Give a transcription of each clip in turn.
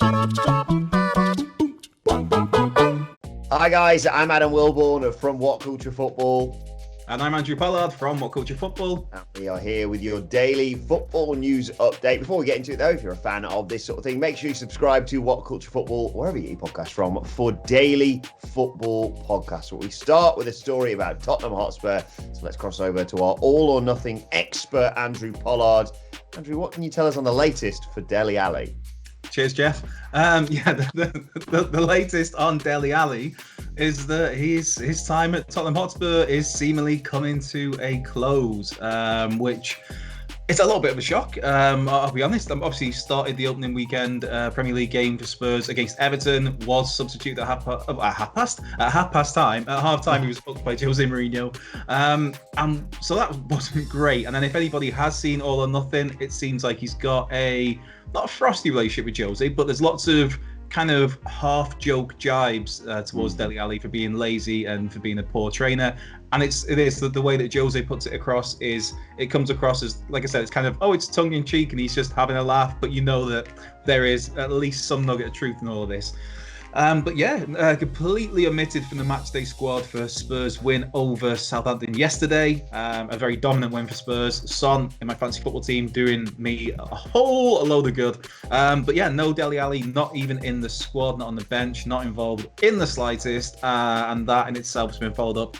Hi guys, I'm Adam Wilborn from WhatCulture Football. And I'm Andrew Pollard from WhatCulture Football. And we are here with your daily football news update. Before we get into it though, if you're a fan of this sort of thing, make sure you subscribe to WhatCulture Football, wherever you get your podcast from, for daily football podcasts. But we start with a story about Tottenham Hotspur. So let's cross over to our all or nothing expert, Andrew Pollard. Andrew, what can you tell us on the latest for Dele Alli? Cheers, Jeff. The latest on Dele Alli is that his time at Tottenham Hotspur is seemingly coming to a close, which is a little bit of a shock. I'll be honest. Obviously, started the opening weekend Premier League game for Spurs against Everton. Was substituted at half past time. At half time, he was booked by Jose Mourinho, and so that wasn't great. And then, if anybody has seen All or Nothing, it seems like he's got not a frosty relationship with Jose, but there's lots of kind of half-joke jibes towards Dele Alli for being lazy and for being a poor trainer. And it is the way that Jose puts it across is, it comes across as, like I said, it's kind of, it's tongue-in-cheek and he's just having a laugh, but you know that there is at least some nugget of truth in all of this. Completely omitted from the matchday squad for Spurs win over Southampton yesterday. A very dominant win for Spurs. Son in my fantasy football team doing me a whole load of good. No Dele Alli, not even in the squad, not on the bench, not involved in the slightest. And that in itself has been followed up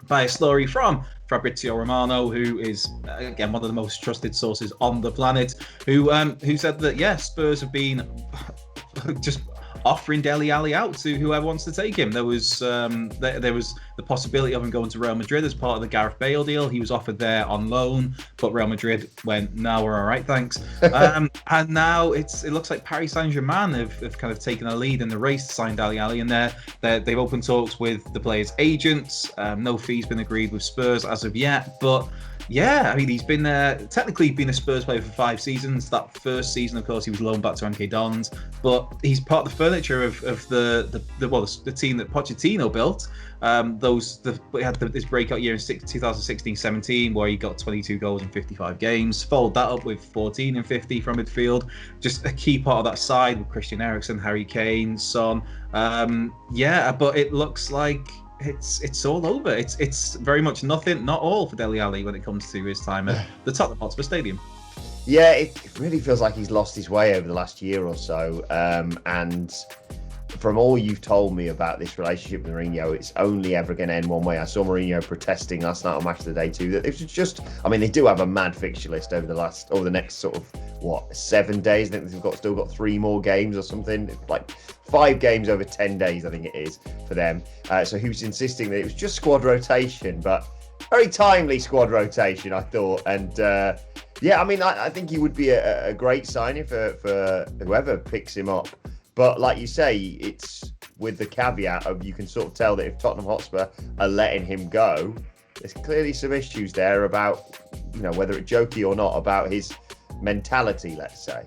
by a story from Fabrizio Romano, who is, again, one of the most trusted sources on the planet, who said that, Spurs have been just offering Dele Alli out to whoever wants to take him. There was the possibility of him going to Real Madrid as part of the Gareth Bale deal. He was offered there on loan, but Real Madrid went, "No, we're all right, thanks." And now it looks like Paris Saint-Germain have kind of taken a lead in the race to sign Dele Alli, and they've opened talks with the player's agents. No fees been agreed with Spurs as of yet, but yeah, I mean, he's been technically been a Spurs player for 5 seasons. That first season, of course, he was loaned back to MK Dons, but he's part of the furniture of the team that Pochettino built. He had this breakout year in 2016-17 where he got 22 goals in 55 games. Followed that up with 14 and 50 from midfield. Just a key part of that side with Christian Eriksen, Harry Kane, Son. But it looks like it's all over. It's very much nothing, not all for Dele Alli when it comes to his time at the Tottenham Hotspur Stadium. Yeah, it really feels like he's lost his way over the last year or so. And from all you've told me about this relationship with Mourinho, it's only ever going to end one way. I saw Mourinho protesting last night on Match of the Day too. That it was just, I mean, they do have a mad fixture list over the next sort of 7 days. I think they've still got 3 more games or something, like 5 games over 10 days, I think it is for them. So he was insisting that it was just squad rotation, but very timely squad rotation, I thought. And I think he would be a great signing for whoever picks him up. But like you say, it's with the caveat of, you can sort of tell that if Tottenham Hotspur are letting him go, there's clearly some issues there about, whether it's jokey or not, about his mentality, let's say.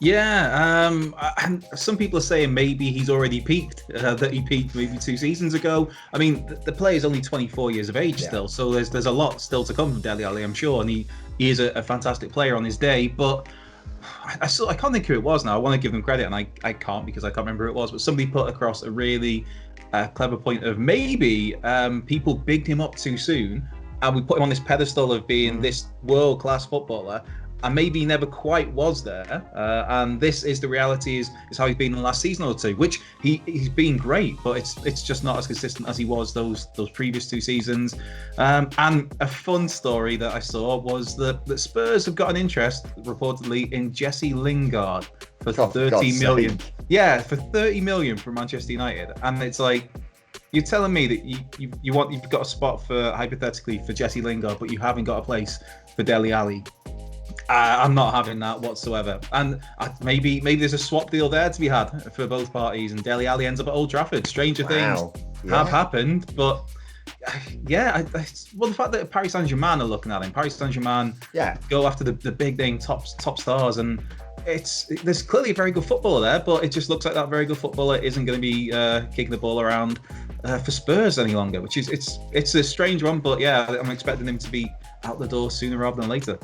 Yeah, and some people are saying maybe he's already peaked, that he peaked maybe 2 seasons ago. I mean, the player's only 24 years of age still, so there's a lot still to come from Dele Alli, I'm sure, and he is a fantastic player on his day, but I can't think who it was now. I want to give them credit, and I can't because I can't remember who it was, but somebody put across a really clever point of maybe people bigged him up too soon, and we put him on this pedestal of being this world-class footballer, and maybe he never quite was there. And this is the reality, is how he's been in the last season or two, which he's been great, but it's just not as consistent as he was those previous 2 seasons. And a fun story that I saw was that Spurs have got an interest, reportedly, in Jesse Lingard for 30 million. Yeah, for 30 million from Manchester United. And it's like, you're telling me that you've got a spot for, hypothetically, for Jesse Lingard, but you haven't got a place for Dele Alli. I'm not having that whatsoever. And maybe there's a swap deal there to be had for both parties, and Dele Alli ends up at Old Trafford. Stranger things have happened, but the fact that Paris Saint-Germain are looking at him, Paris Saint-Germain go after the big name top stars, and there's clearly a very good footballer there, but it just looks like that very good footballer isn't going to be kicking the ball around for Spurs any longer, which is it's a strange one, but I'm expecting him to be out the door sooner rather than later.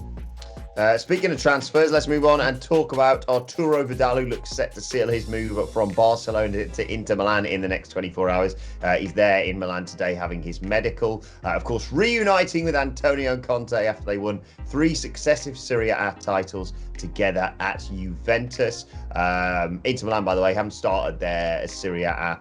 Speaking of transfers, let's move on and talk about Arturo Vidal, who looks set to seal his move from Barcelona to Inter Milan in the next 24 hours. He's there in Milan today having his medical. Of course, reuniting with Antonio Conte after they won 3 successive Serie A titles together at Juventus. Inter Milan, by the way, haven't started their Serie A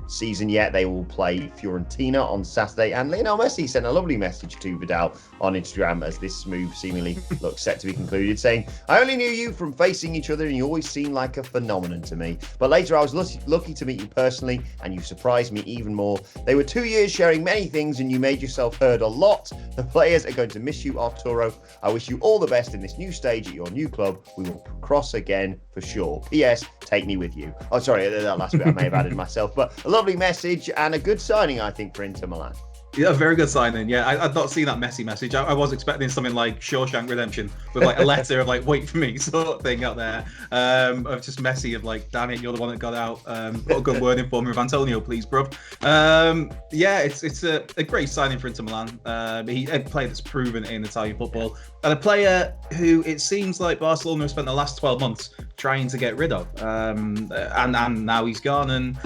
season yet. They will play Fiorentina on Saturday, and Lionel Messi sent a lovely message to Vidal on Instagram as this move seemingly looks set to be concluded, saying, "I only knew you from facing each other and you always seemed like a phenomenon to me, but later I was lucky to meet you personally and you surprised me even more. They were 2 years sharing many things and you made yourself heard a lot. The players are going to miss you, Arturo. I wish you all the best in this new stage at your new club. We will cross again for sure. P.S. Take me with you." Oh, sorry, that last bit I may have added myself, but a lovely message and a good signing, I think, for Inter Milan. Yeah, very good signing. Yeah, I'd not seen that Messi message. I was expecting something like Shawshank Redemption with like a letter of like "wait for me" sort of thing out there. Of just Messi of like, "Damn it, you're the one that got out. Put a good word in for me with Antonio, please, bruv." Yeah, it's a great signing for Inter Milan. He a player that's proven in Italian football, and a player who it seems like Barcelona have spent the last 12 months trying to get rid of. And now he's gone, and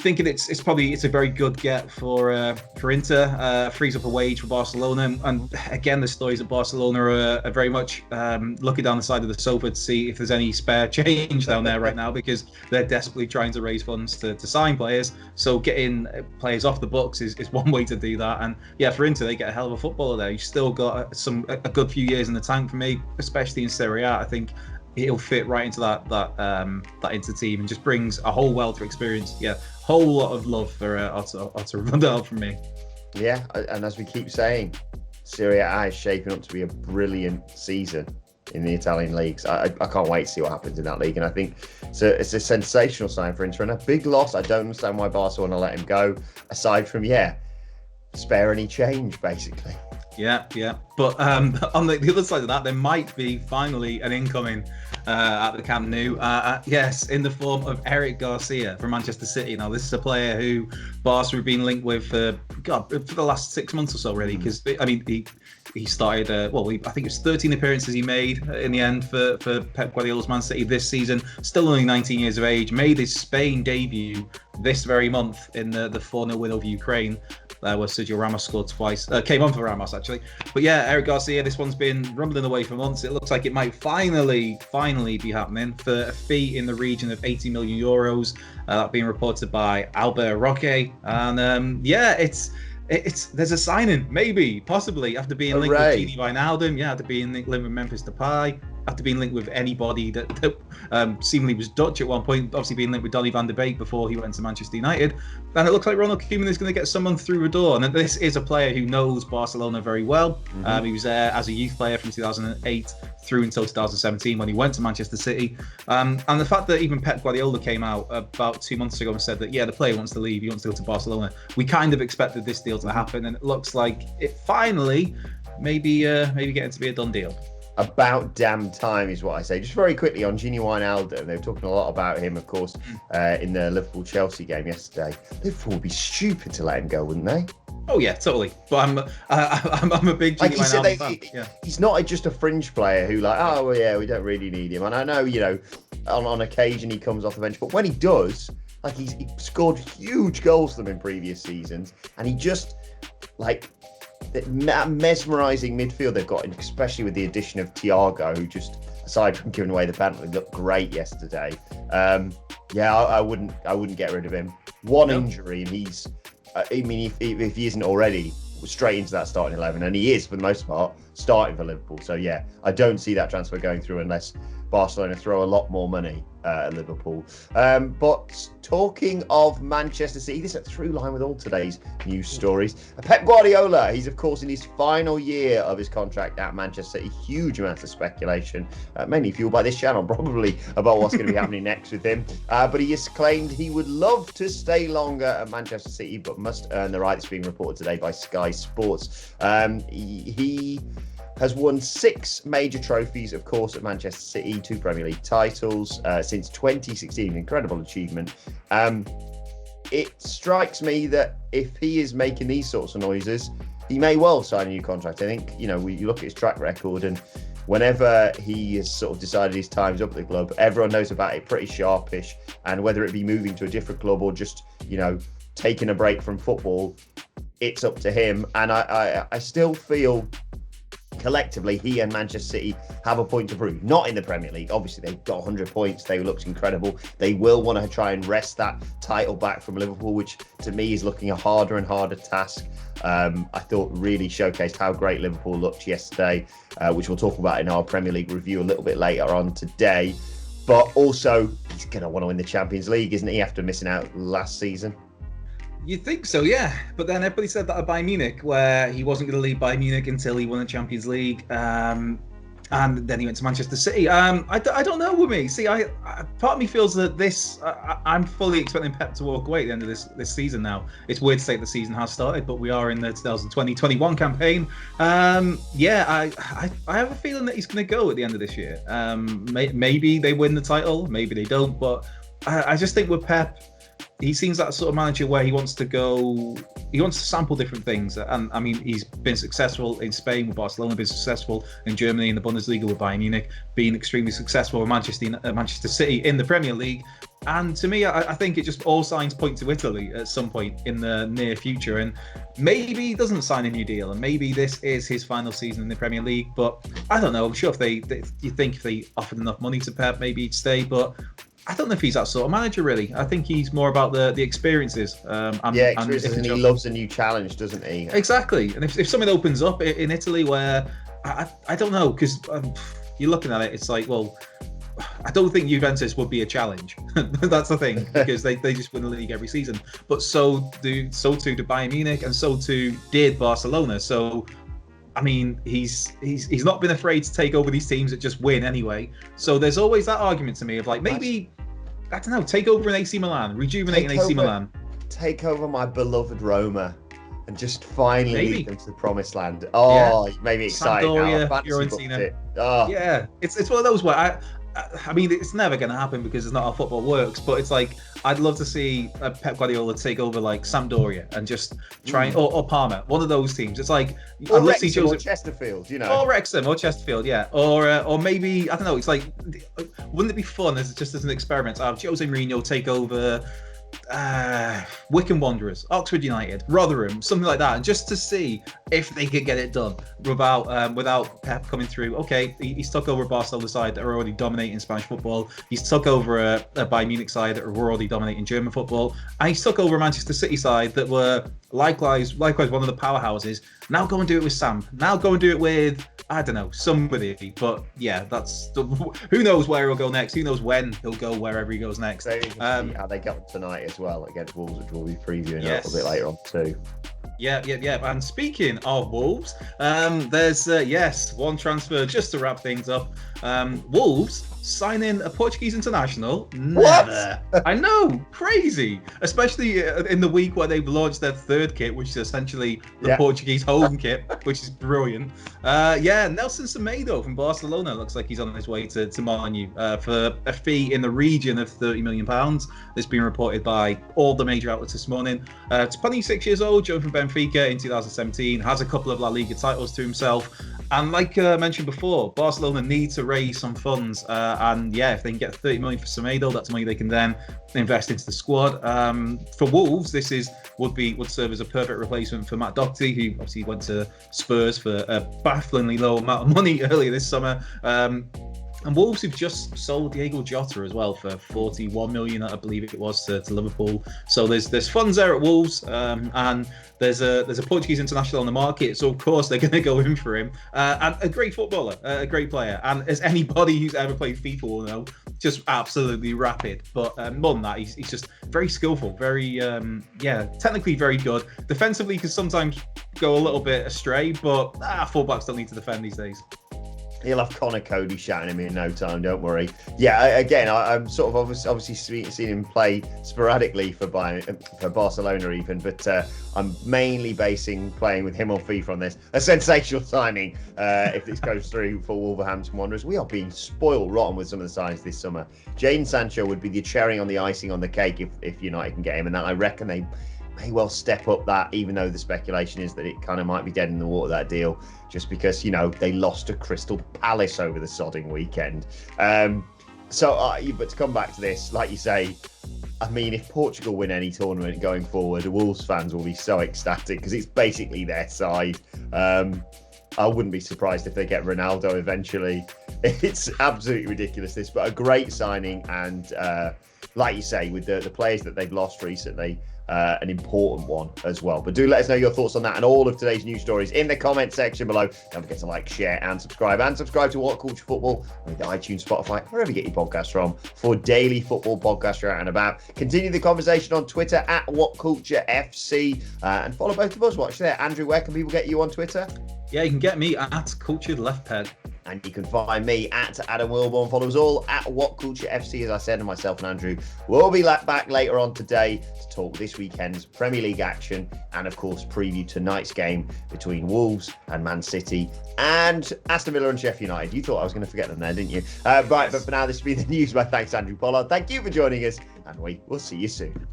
thinking it's a very good get for Inter. Frees up a wage for Barcelona, and again the stories of Barcelona are very much looking down the side of the sofa to see if there's any spare change down there right now, because they're desperately trying to raise funds to sign players. So getting players off the books is one way to do that. And yeah, for Inter, they get a hell of a footballer there. You've still got a good few years in the tank for me, especially in Serie A. I think he'll fit right into that Inter team and just brings a whole wealth of experience. Yeah, whole lot of love for Arturo Vidal from me. Yeah, and as we keep saying, Serie A is shaping up to be a brilliant season in the Italian leagues. I can't wait to see what happens in that league, and I think it's a sensational sign for Inter and a big loss. I don't understand why Barcelona let him go, aside from spare any change basically. Yeah. But on the other side of that, there might be finally an incoming at the Camp Nou. Yes, in the form of Eric Garcia from Manchester City. Now, this is a player who Barca have been linked with for the last 6 months or so, really. Because I mean, he started. I think it was 13 appearances he made in the end for Pep Guardiola's Man City this season. Still only 19 years of age. Made his Spain debut this very month in the 4-0 win over Ukraine, where Sergio Ramos scored twice. Came on for Ramos, actually. But yeah, Eric Garcia, this one's been rumbling away for months. It looks like it might finally be happening for a fee in the region of 80 million euros. That being reported by Albert Roque. And there's a signing, maybe, possibly, after being linked with Gini Wijnaldum, after being linked with Memphis Depay, after being linked with anybody that seemingly was Dutch at one point, obviously being linked with Donny van de Beek before he went to Manchester United. And it looks like Ronald Koeman is going to get someone through the door. And this is a player who knows Barcelona very well. Mm-hmm. He was there as a youth player from 2008 through until 2017 when he went to Manchester City. And the fact that even Pep Guardiola came out about 2 months ago and said that, the player wants to leave, he wants to go to Barcelona. We kind of expected this deal to happen, and it looks like it finally maybe getting to be a done deal. About damn time is what I say. Just very quickly on Gini Wijnaldum, they were talking a lot about him, of course, in the Liverpool-Chelsea game yesterday. Liverpool would be stupid to let him go, wouldn't they? Oh yeah, totally. But I'm a big Gini Wijnaldum fan. Yeah. He's not just a fringe player who we don't really need him. And I know, on occasion he comes off the bench, but when he does, he scored huge goals for them in previous seasons, and he just that mesmerising midfield they've got, especially with the addition of Thiago, who just, aside from giving away the penalty, looked great yesterday. I wouldn't get rid of him. One injury, and he's. If he isn't already, straight into that starting 11, and he is for the most part starting for Liverpool. So yeah, I don't see that transfer going through unless Barcelona throw a lot more money at Liverpool. But talking of Manchester City, this is a through line with all today's news stories. Pep Guardiola, he's of course in his final year of his contract at Manchester City. Huge amounts of speculation, mainly fueled by this channel, probably, about what's going to be happening next with him. But he has claimed he would love to stay longer at Manchester City, but must earn the right. It's being reported today by Sky Sports. He has won 6 major trophies, of course, at Manchester City, 2 Premier League titles since 2016. Incredible achievement. It strikes me that if he is making these sorts of noises, he may well sign a new contract. I think, you look at his track record, and whenever he has sort of decided his time's up at the club, everyone knows about it pretty sharpish. And whether it be moving to a different club or just, taking a break from football, it's up to him. And I still feel collectively he and Manchester City have a point to prove. Not in the Premier League. Obviously, they've got 100 points. They looked incredible. They will want to try and wrest that title back from Liverpool, which to me is looking a harder and harder task. I thought really showcased how great Liverpool looked yesterday, which we'll talk about in our Premier League review a little bit later on today. But also, he's going to want to win the Champions League, isn't he, after missing out last season? You'd think so, yeah. But then everybody said that at Bayern Munich, where he wasn't going to leave Bayern Munich until he won the Champions League. And then he went to Manchester City. I don't know with me. See, part of me feels that I'm fully expecting Pep to walk away at the end of this season now. It's weird to say the season has started, but we are in the 2020-21 campaign. I have a feeling that he's going to go at the end of this year. Maybe they win the title, maybe they don't. But I just think with Pep, he seems that sort of manager where he wants to sample different things. And I mean, he's been successful in Spain with Barcelona, been successful in Germany in the Bundesliga with Bayern Munich, been extremely successful with Manchester City in the Premier League. And to me, I think it just all signs point to Italy at some point in the near future. And maybe he doesn't sign a new deal, and maybe this is his final season in the Premier League. But I don't know. I'm sure if they offered enough money to Pep, maybe he'd stay. But I don't know if he's that sort of manager, really. I think he's more about the experiences. And he loves a new challenge, doesn't he? Exactly. And if something opens up in Italy where, I don't know, because you're looking at it, it's like, well, I don't think Juventus would be a challenge. That's the thing, because they just win the league every season. But so too did Bayern Munich, and so too did Barcelona. So I mean, he's not been afraid to take over these teams that just win anyway. So there's always that argument to me of like, maybe, I don't know, take over an AC Milan, rejuvenate an AC Milan. Take over my beloved Roma and just finally lead them to the promised land. Oh, yeah. Maybe exciting Sampdoria, now. Fiorentina. Oh. Yeah, it's one of those where I mean, it's never going to happen because it's not how football works, but it's like, I'd love to see Pep Guardiola take over like Sampdoria and just try, or Parma, one of those teams. It's like, or I'd love to see Jose, or Chesterfield, Or Wrexham, or Chesterfield, yeah. Or maybe, I don't know, it's like, wouldn't it be fun as an experiment to have Jose Mourinho take over Wycombe Wanderers, Oxford United, Rotherham, something like that, just to see if they could get it done without Pep coming through. Okay, he's took over a Barcelona side that are already dominating Spanish football. He's took over a Bayern Munich side that were already dominating German football, and he's took over a Manchester City side that were likewise one of the powerhouses. Now go and do it with Sam. Now go and do it with, I don't know, somebody. But yeah, who knows where he'll go next? Who knows when he'll go wherever he goes next? So how they got tonight as well against Wolves, which we'll be previewing a little bit later on too. Yeah. And speaking of Wolves, there's one transfer just to wrap things up. Wolves signing a Portuguese international. Never. What? I know, crazy. Especially in the week where they've launched their third kit, which is essentially the Portuguese home kit, which is brilliant. Nelson Semedo from Barcelona looks like he's on his way to Man U for a fee in the region of £30 million. It's been reported by all the major outlets this morning. 26 years old, joined from Benfica in 2017, has a couple of La Liga titles to himself. And like I mentioned before, Barcelona need to raise some funds. If they can get 30 million for Semedo, that's money they can then invest into the squad. For Wolves, this would serve as a perfect replacement for Matt Doherty, who obviously went to Spurs for a bafflingly low amount of money earlier this summer. And Wolves have just sold Diego Jota as well for 41 million, I believe it was, to Liverpool. So there's funds there at Wolves, and there's a Portuguese international on the market. So of course they're going to go in for him. And a great footballer, a great player, and as anybody who's ever played FIFA will know, just absolutely rapid. But more than that, he's just very skillful, very technically very good. Defensively, can sometimes go a little bit astray, but fullbacks don't need to defend these days. He'll have Connor Cody shouting at me in no time, don't worry. Yeah, I'm sort of obviously seen him play sporadically for Barcelona even, but I'm mainly basing playing with him on FIFA on this. A sensational signing if this goes through for Wolverhampton Wanderers. We are being spoiled rotten with some of the signings this summer. Jadon Sancho would be the cherry on the icing on the cake if United can get him, and that I reckon they may well step up that, even though the speculation is that it kind of might be dead in the water, that deal, just because, they lost to Crystal Palace over the sodding weekend. But to come back to this, like you say, I mean, if Portugal win any tournament going forward, Wolves fans will be so ecstatic because it's basically their side. I wouldn't be surprised if they get Ronaldo eventually. It's absolutely ridiculous, this, but a great signing. And like you say, with the players that they've lost recently, an important one as well. But do let us know your thoughts on that and all of today's news stories in the comment section below. Don't forget to like, share, and subscribe. And subscribe to What Culture Football with iTunes, Spotify, wherever you get your podcasts from, for daily football podcasts you're out and about. Continue the conversation on Twitter at WhatCultureFC, and follow both of us. Watch there. Andrew, where can people get you on Twitter? Yeah, you can get me at Cultured Left Peg. And you can find me at Adam Wilborn. Follow us all at WhatCultureFC, as I said, and myself and Andrew will be back later on today to talk this weekend's Premier League action and, of course, preview tonight's game between Wolves and Man City and Aston Villa and Sheffield United. You thought I was going to forget them there, didn't you? Right, but for now, this has been the news. My thanks, Andrew Pollard. Thank you for joining us, and we will see you soon.